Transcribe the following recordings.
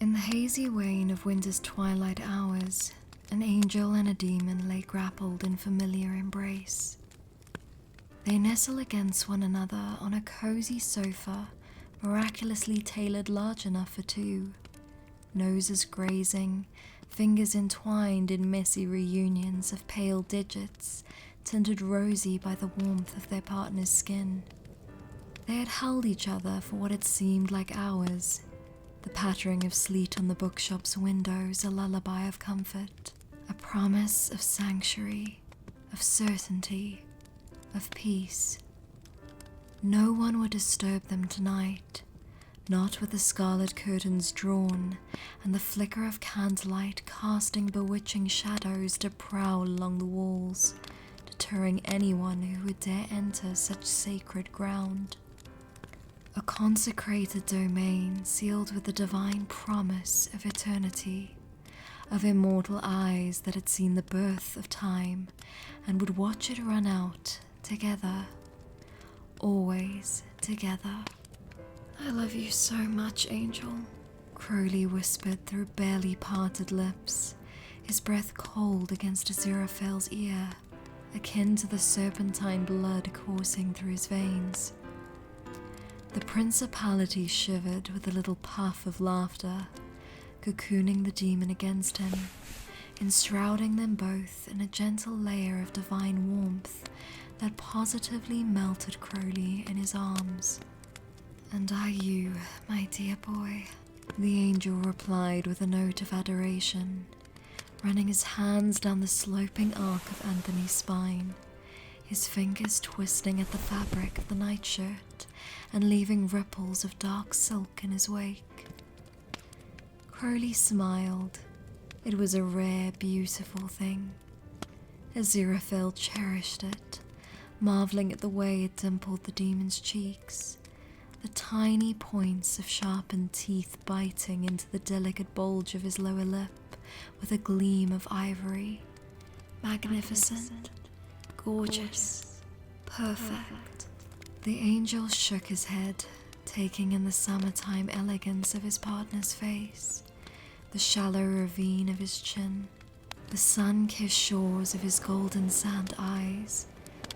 In the hazy wane of winter's twilight hours, an angel and a demon lay grappled in familiar embrace. They nestle against one another on a cozy sofa, miraculously tailored large enough for two, noses grazing, fingers entwined in messy reunions of pale digits, tinted rosy by the warmth of their partner's skin. They had held each other for what had seemed like hours, the pattering of sleet on the bookshop's windows a lullaby of comfort, a promise of sanctuary, of certainty, of peace. No one would disturb them tonight, not with the scarlet curtains drawn and the flicker of candlelight casting bewitching shadows to prowl along the walls, deterring anyone who would dare enter such sacred ground. A consecrated domain sealed with the divine promise of eternity, of immortal eyes that had seen the birth of time and would watch it run out together, always together. "I love you so much, Angel," Crowley whispered through barely parted lips, his breath cold against Aziraphale's ear, akin to the serpentine blood coursing through his veins. The principality shivered with a little puff of laughter, cocooning the demon against him, enshrouding them both in a gentle layer of divine warmth that positively melted Crowley in his arms. "And are you, my dear boy?" the angel replied with a note of adoration, running his hands down the sloping arc of Anthony's spine, his fingers twisting at the fabric of the nightshirt and leaving ripples of dark silk in his wake. Crowley smiled. It was a rare, beautiful thing. Aziraphale cherished it, marveling at the way it dimpled the demon's cheeks, the tiny points of sharpened teeth biting into the delicate bulge of his lower lip with a gleam of ivory. Magnificent, gorgeous, perfect. The angel shook his head, taking in the summertime elegance of his partner's face, the shallow ravine of his chin, the sun-kissed shores of his golden sand eyes,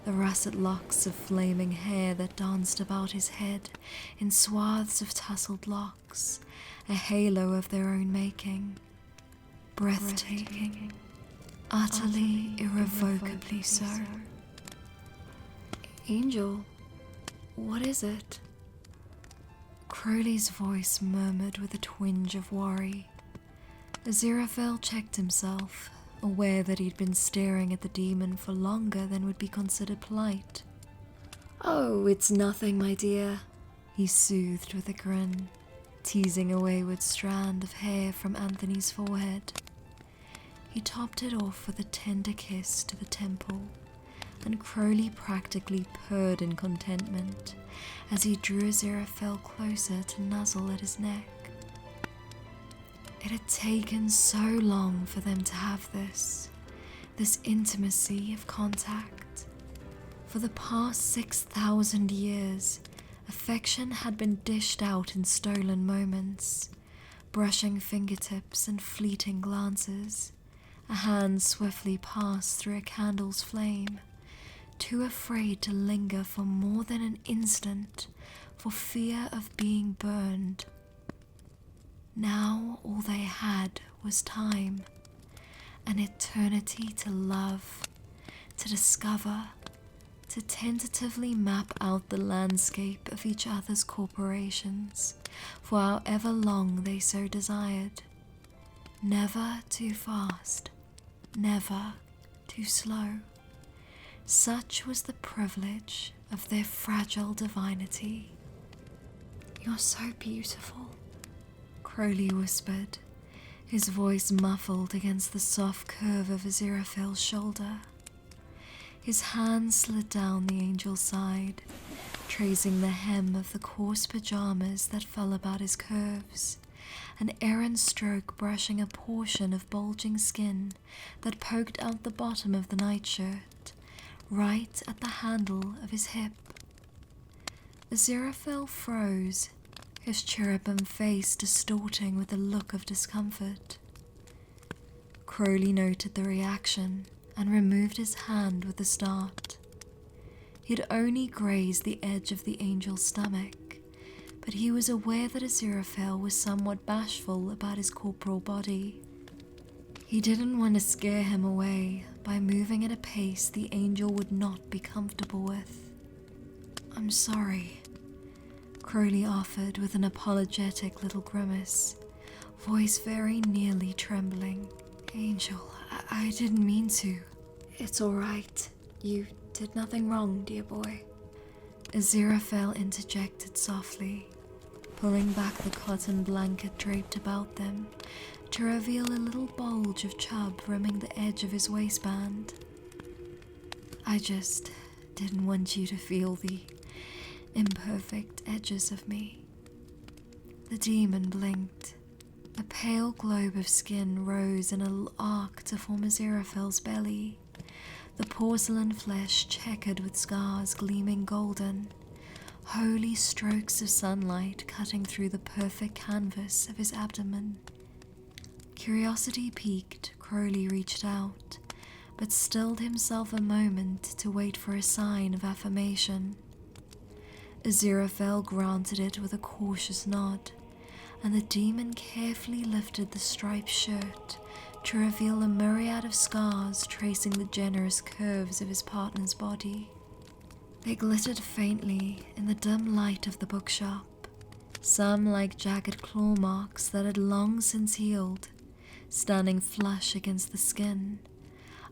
the russet locks of flaming hair that danced about his head in swaths of tousled locks, a halo of their own making. Breathtaking, utterly, irrevocably so. "Angel, what is it?" Crowley's voice murmured with a twinge of worry. Aziraphale checked himself, aware that he'd been staring at the demon for longer than would be considered polite. "Oh, it's nothing, my dear," he soothed with a grin, teasing a wayward strand of hair from Anthony's forehead. He topped it off with a tender kiss to the temple, and Crowley practically purred in contentment as he drew Aziraphale closer to nuzzle at his neck. It had taken so long for them to have this intimacy of contact. For the past 6,000 years, affection had been dished out in stolen moments, brushing fingertips and fleeting glances, a hand swiftly passed through a candle's flame, too afraid to linger for more than an instant for fear of being burned. Now all they had was time, an eternity to love, to discover, to tentatively map out the landscape of each other's corporations for however long they so desired. Never too fast, never too slow. Such was the privilege of their fragile divinity. "You're so beautiful," Crowley whispered, his voice muffled against the soft curve of Aziraphale's shoulder. His hand slid down the angel's side, tracing the hem of the coarse pajamas that fell about his curves, an errant stroke brushing a portion of bulging skin that poked out the bottom of the nightshirt, right at the handle of his hip. Aziraphale froze, his cherubim face distorting with a look of discomfort. Crowley noted the reaction and removed his hand with a start. He'd only grazed the edge of the angel's stomach, but he was aware that Aziraphale was somewhat bashful about his corporal body. He didn't want to scare him away by moving at a pace the angel would not be comfortable with. "I'm sorry," Crowley offered with an apologetic little grimace, voice very nearly trembling. "Angel, I didn't mean to." "It's all right. You did nothing wrong, dear boy," Aziraphale interjected softly, pulling back the cotton blanket draped about them to reveal a little bulge of chub rimming the edge of his waistband. "I just didn't want you to feel the imperfect edges of me." The demon blinked. A pale globe of skin rose in a little arc to form Aziraphale's belly, the porcelain flesh checkered with scars gleaming golden, holy strokes of sunlight cutting through the perfect canvas of his abdomen. Curiosity piqued, Crowley reached out, but stilled himself a moment to wait for a sign of affirmation. Aziraphale granted it with a cautious nod, and the demon carefully lifted the striped shirt to reveal a myriad of scars tracing the generous curves of his partner's body. They glittered faintly in the dim light of the bookshop, some like jagged claw marks that had long since healed, standing flush against the skin,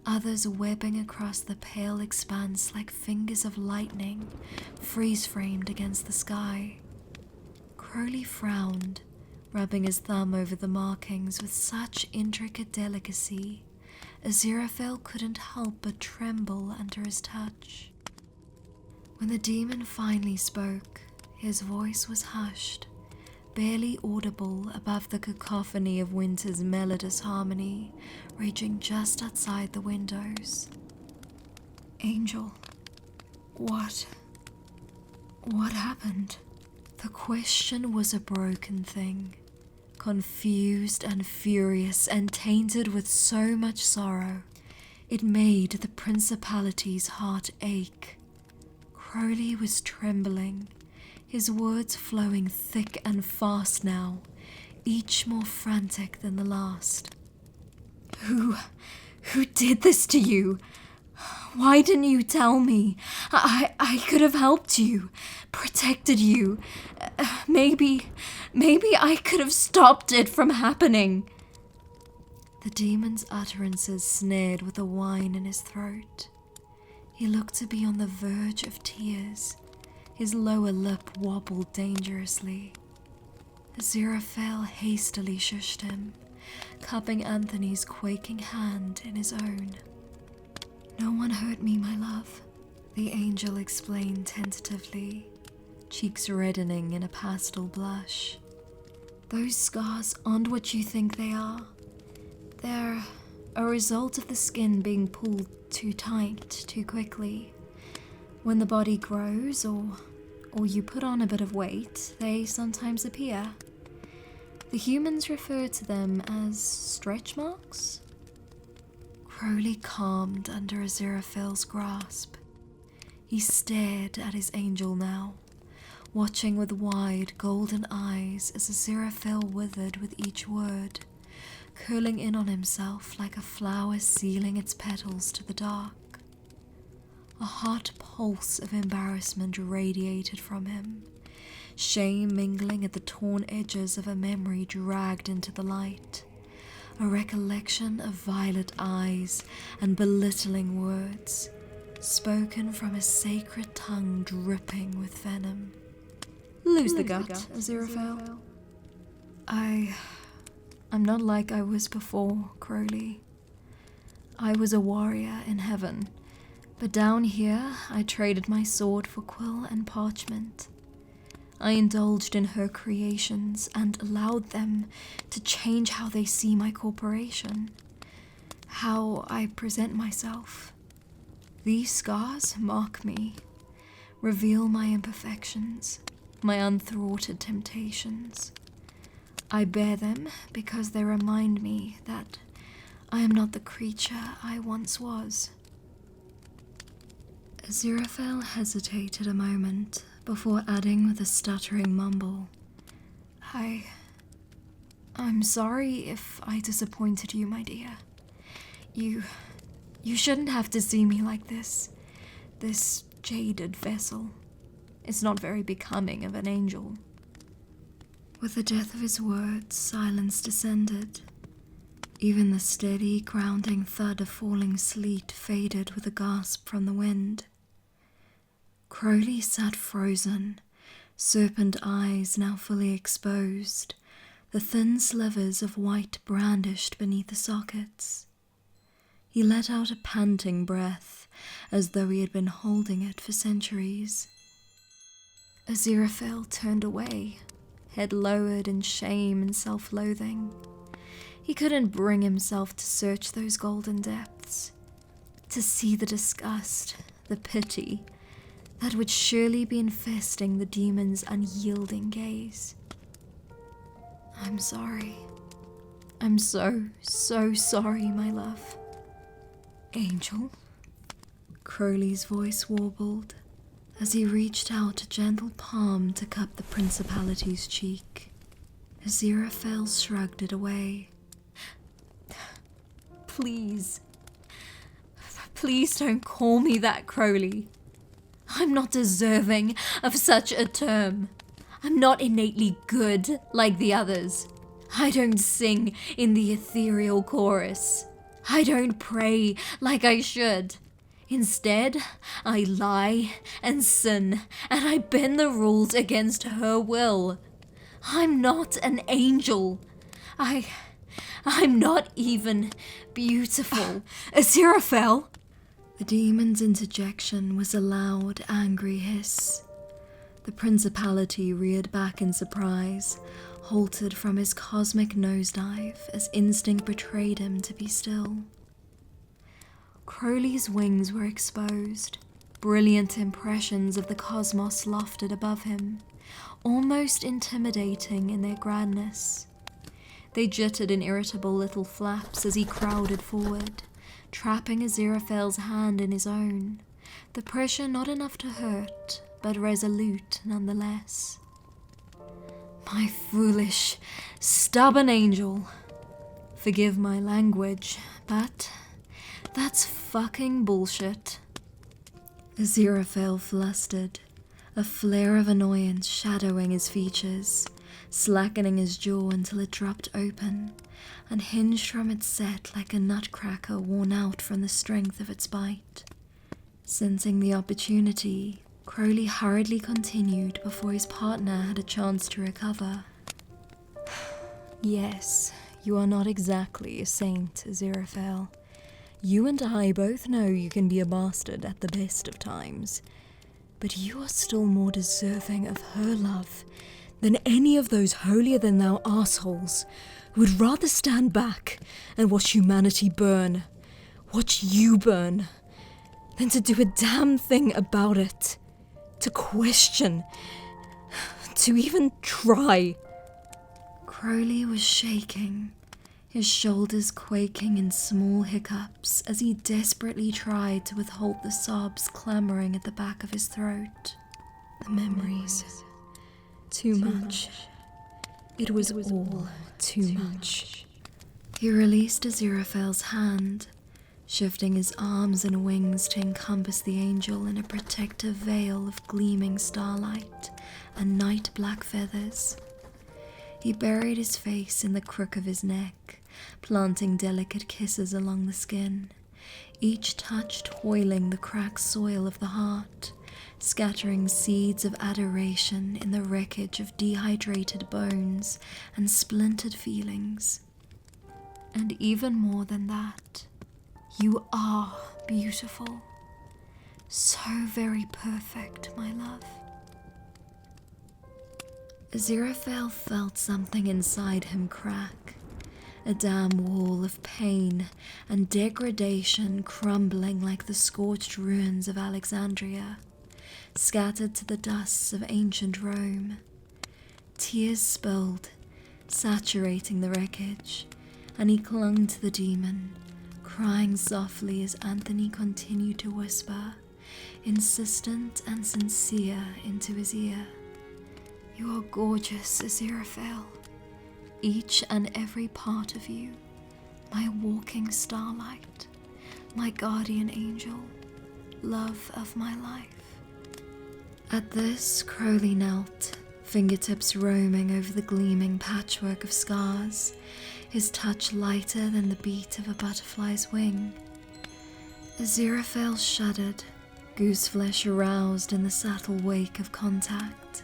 others webbing across the pale expanse like fingers of lightning, freeze-framed against the sky. Crowley frowned, rubbing his thumb over the markings with such intricate delicacy, Aziraphale couldn't help but tremble under his touch. When the demon finally spoke, his voice was hushed, barely audible above the cacophony of winter's melodious harmony raging just outside the windows. "Angel, what happened?" The question was a broken thing, confused and furious and tainted with so much sorrow. It made the principality's heart ache. Crowley was trembling, his words flowing thick and fast now, each more frantic than the last. Who did this to you? Why didn't you tell me? I could have helped you, protected you. Maybe I could have stopped it from happening." The demon's utterances snared with a whine in his throat. He looked to be on the verge of tears. His lower lip wobbled dangerously. Aziraphale hastily shushed him, cupping Anthony's quaking hand in his own. "No one hurt me, my love," the angel explained tentatively, cheeks reddening in a pastel blush. "Those scars aren't what you think they are. They're a result of the skin being pulled too tight too quickly. When the body grows or you put on a bit of weight, they sometimes appear. The humans refer to them as stretch marks." Crowley calmed under Aziraphale's grasp. He stared at his angel now, watching with wide golden eyes as Aziraphale withered with each word, curling in on himself like a flower sealing its petals to the dark. A hot pulse of embarrassment radiated from him, shame mingling at the torn edges of a memory dragged into the light, a recollection of violet eyes and belittling words, spoken from a sacred tongue dripping with venom. Lose the gut, Aziraphale. I'm not like I was before, Crowley. I was a warrior in heaven, but down here I traded my sword for quill and parchment. I indulged in her creations and allowed them to change how they see my corporation, how I present myself. These scars mark me, reveal my imperfections. my unthwarted temptations. I bear them because they remind me that I am not the creature I once was. Aziraphale hesitated a moment before adding with a stuttering mumble, I'm sorry if I disappointed you, my dear. You shouldn't have to see me like this jaded vessel. It's not very becoming of an angel. With the death of his words, silence descended. Even the steady, grounding thud of falling sleet faded with a gasp from the wind. Crowley sat frozen, serpent eyes now fully exposed, the thin slivers of white brandished beneath the sockets. He let out a panting breath, as though he had been holding it for centuries. Aziraphale turned away, head lowered in shame and self-loathing. He couldn't bring himself to search those golden depths, to see the disgust, the pity, that would surely be infesting the demon's unyielding gaze. I'm sorry. I'm so sorry, my love. Angel? Crowley's voice warbled as he reached out a gentle palm to cup the principality's cheek. Aziraphale shrugged it away. Please don't call me that, Crowley. I'm not deserving of such a term. I'm not innately good like the others. I don't sing in the ethereal chorus. I don't pray like I should. Instead, I lie and sin, and I bend the rules against her will. I'm not an angel. I'm not even beautiful. Aziraphale! The demon's interjection was a loud, angry hiss. The principality reared back in surprise, halted from his cosmic nosedive as instinct betrayed him to be still. Crowley's wings were exposed, brilliant impressions of the cosmos lofted above him, almost intimidating in their grandness. They jittered in irritable little flaps as he crowded forward, trapping Aziraphale's hand in his own, the pressure not enough to hurt, but resolute nonetheless. My foolish, stubborn angel. Forgive my language, but that's fucking bullshit. Aziraphale flustered, a flare of annoyance shadowing his features, slackening his jaw until it dropped open, unhinged from its set like a nutcracker worn out from the strength of its bite. Sensing the opportunity, Crowley hurriedly continued before his partner had a chance to recover. Yes, you are not exactly a saint, Aziraphale. You and I both know you can be a bastard at the best of times, but you are still more deserving of her love than any of those holier-than-thou assholes who would rather stand back and watch humanity burn, watch you burn, than to do a damn thing about it, to question, to even try. Crowley was shaking, his shoulders quaking in small hiccups as he desperately tried to withhold the sobs clamoring at the back of his throat. The memories. Too much. It was all too much. He released Aziraphale's hand, shifting his arms and wings to encompass the angel in a protective veil of gleaming starlight and night black feathers. He buried his face in the crook of his neck, planting delicate kisses along the skin, each touch toiling the cracked soil of the heart, scattering seeds of adoration in the wreckage of dehydrated bones and splintered feelings. And even more than that, you are beautiful. So very perfect, my love. Aziraphale felt something inside him crack, a damn wall of pain and degradation crumbling like the scorched ruins of Alexandria, scattered to the dusts of ancient Rome. Tears spilled, saturating the wreckage, and he clung to the demon, crying softly as Anthony continued to whisper, insistent and sincere, into his ear. "You are gorgeous, Aziraphale. Each and every part of you, my walking starlight, my guardian angel, love of my life." At this, Crowley knelt, fingertips roaming over the gleaming patchwork of scars, his touch lighter than the beat of a butterfly's wing. Aziraphale shuddered, gooseflesh aroused in the subtle wake of contact.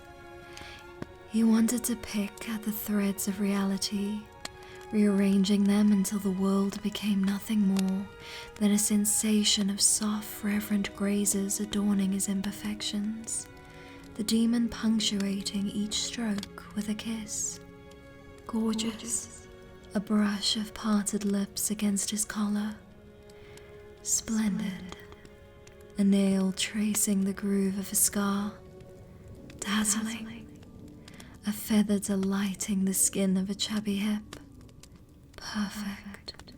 He wanted to pick at the threads of reality, rearranging them until the world became nothing more than a sensation of soft, reverent grazes adorning his imperfections, the demon punctuating each stroke with a kiss. Gorgeous. A brush of parted lips against his collar. Splendid. A nail tracing the groove of a scar. Dazzling. A feather delighting the skin of a chubby hip. Perfect.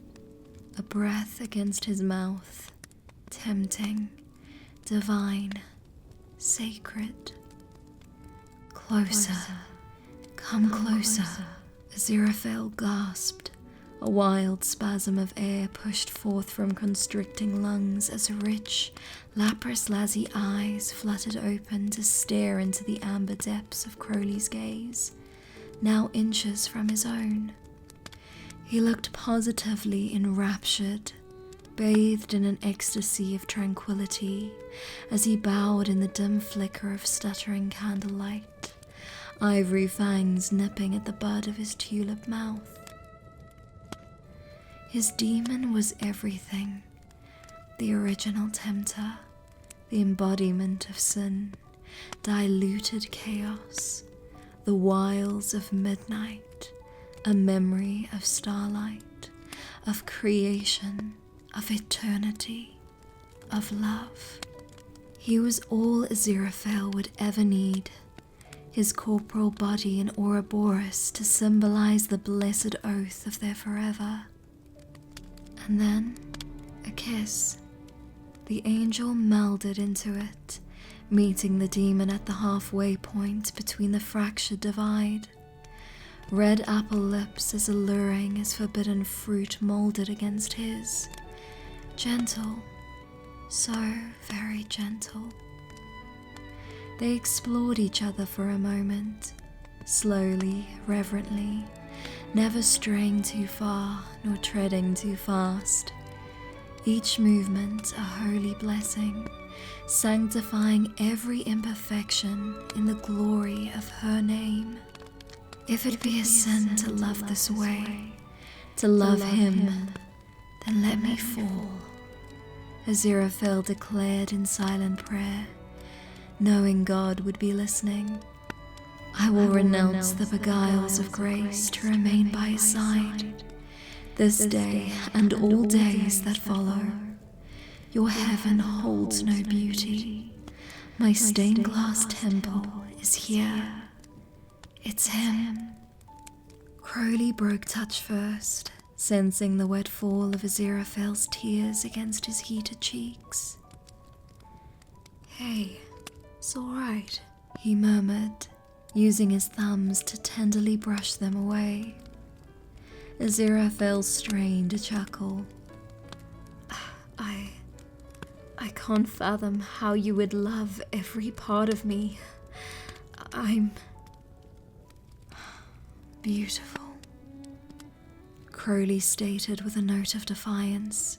A breath against his mouth. Tempting. Divine. Sacred. Closer. Come closer. Aziraphale gasped. A wild spasm of air pushed forth from constricting lungs as rich, lapis-lazuli eyes fluttered open to stare into the amber depths of Crowley's gaze, now inches from his own. He looked positively enraptured, bathed in an ecstasy of tranquility, as he bowed in the dim flicker of stuttering candlelight, ivory fangs nipping at the bud of his tulip mouth. His demon was everything, the original tempter, the embodiment of sin, diluted chaos, the wiles of midnight, a memory of starlight, of creation, of eternity, of love. He was all Aziraphale would ever need, his corporal body an Ouroboros to symbolize the blessed oath of their forever. And then, a kiss. The angel melded into it, meeting the demon at the halfway point between the fractured divide. Red apple lips as alluring as forbidden fruit molded against his. Gentle, so very gentle. They explored each other for a moment, slowly, reverently, never straying too far nor treading too fast. Each movement a holy blessing, sanctifying every imperfection in the glory of her name. If it be a sin to love this way, to love him, then let me fall, Aziraphale declared in silent prayer, knowing God would be listening. I will renounce the beguiles of grace to remain by his side, this day and all days that follow. Your heaven holds no beauty. My stained glass temple is here. It's him. Crowley broke touch first, sensing the wet fall of Aziraphale's tears against his heated cheeks. Hey, it's all right, he murmured, using his thumbs to tenderly brush them away. Aziraphale strained a chuckle. I can't fathom how you would love every part of me. I'm beautiful, Crowley stated with a note of defiance,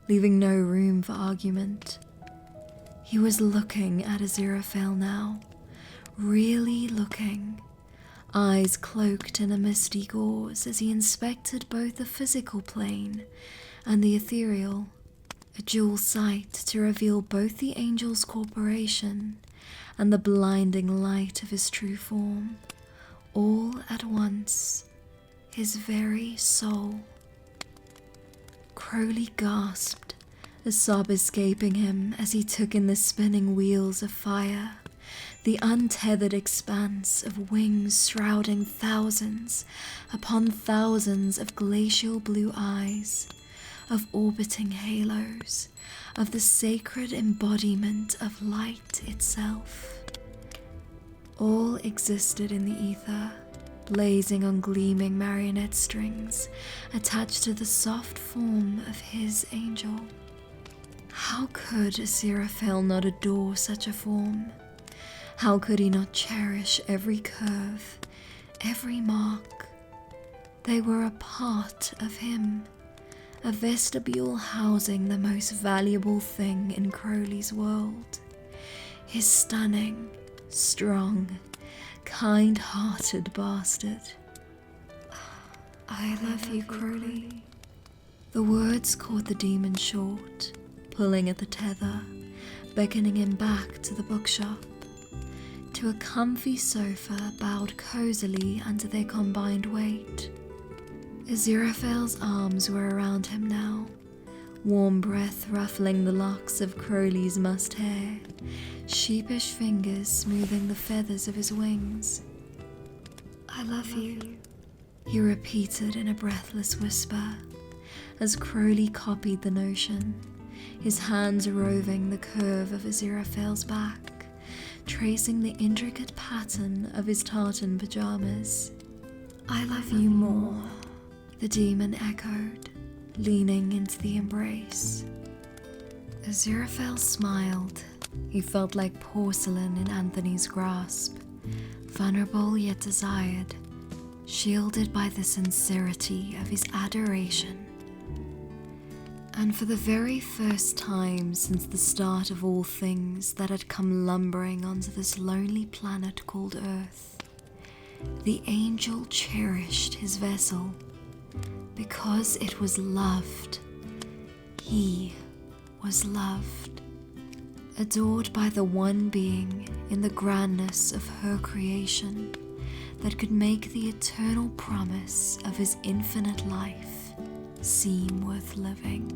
leaving no room for argument. He was looking at Aziraphale now, really looking, eyes cloaked in a misty gauze as he inspected both the physical plane and the ethereal, a dual sight to reveal both the angel's corporation and the blinding light of his true form, all at once, his very soul. Crowley gasped, a sob escaping him as he took in the spinning wheels of fire, the untethered expanse of wings shrouding thousands upon thousands of glacial blue eyes, of orbiting halos, of the sacred embodiment of light itself. All existed in the ether, blazing on gleaming marionette strings attached to the soft form of his angel. How could Aziraphale not adore such a form? How could he not cherish every curve, every mark? They were a part of him, a vestibule housing the most valuable thing in Crowley's world. His stunning, strong, kind-hearted bastard. I love you, Crowley. The words caught the demon short, pulling at the tether, beckoning him back to the bookshop, to a comfy sofa bowed cozily under their combined weight. Aziraphale's arms were around him now, warm breath ruffling the locks of Crowley's mussed hair, sheepish fingers smoothing the feathers of his wings. I love you, he repeated in a breathless whisper, as Crowley copied the notion, his hands roving the curve of Aziraphale's back, tracing the intricate pattern of his tartan pajamas. I love you more, the demon echoed, leaning into the embrace. Aziraphale smiled. He felt like porcelain in Anthony's grasp, vulnerable yet desired, shielded by the sincerity of his adoration. And for the very first time since the start of all things that had come lumbering onto this lonely planet called Earth, the angel cherished his vessel because it was loved. He was loved, adored by the one being in the grandness of her creation that could make the eternal promise of his infinite life seem worth living.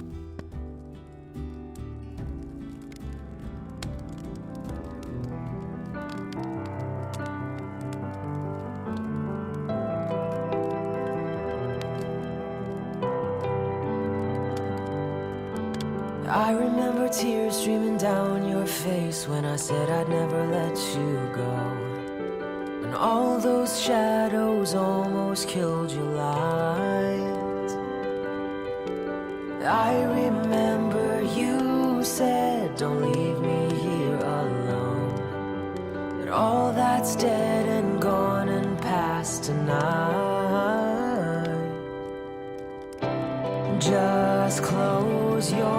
I remember tears streaming down your face when I said I'd never let you go, and all those shadows almost killed your light. I remember you said, don't leave me here alone, but all that's dead and gone and past tonight. Just close your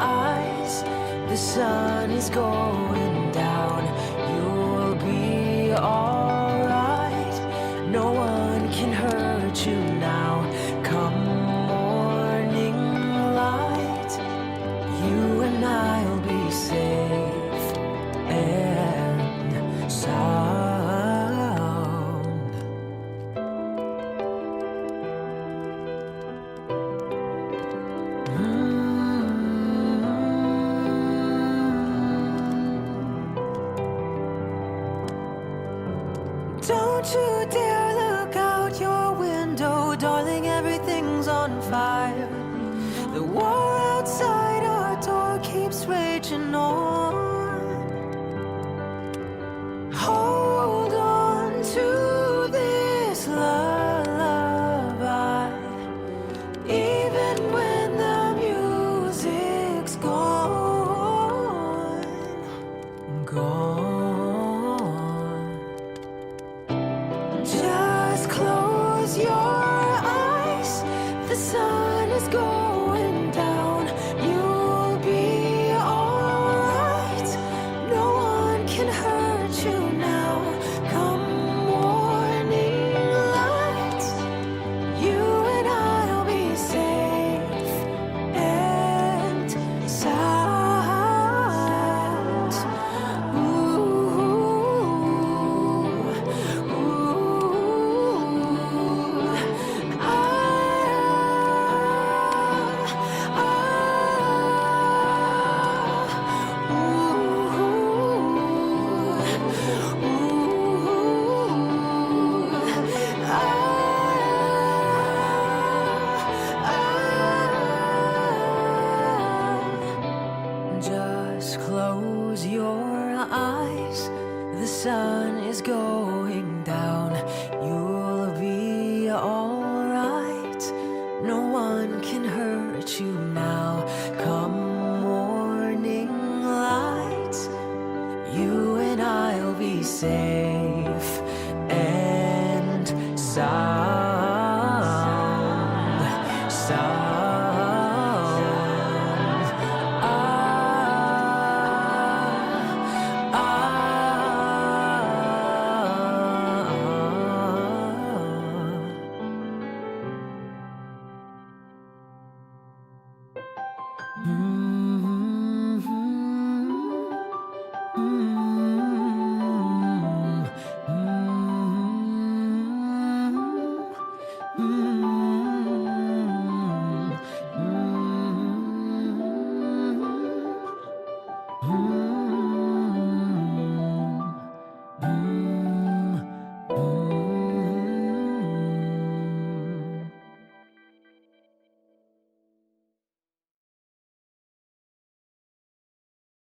eyes, the sun is going down, you'll be alright, no one can hurt you now. Come morning light, you and I'll be safe and sound. Don't you dare look out your window, darling, everything's on fire. The war outside our door keeps raging on. Hold on to this lullaby, even when the music's gone, gone. Just close your eyes, the sun is going down, you'll be alright, no one can hurt you now. Come morning light, you and I'll be safe and sound. Ooh. eyes, the sun is going down. You'll be alright. No one can hurt you now. Come morning light, you and I'll be safe and sound.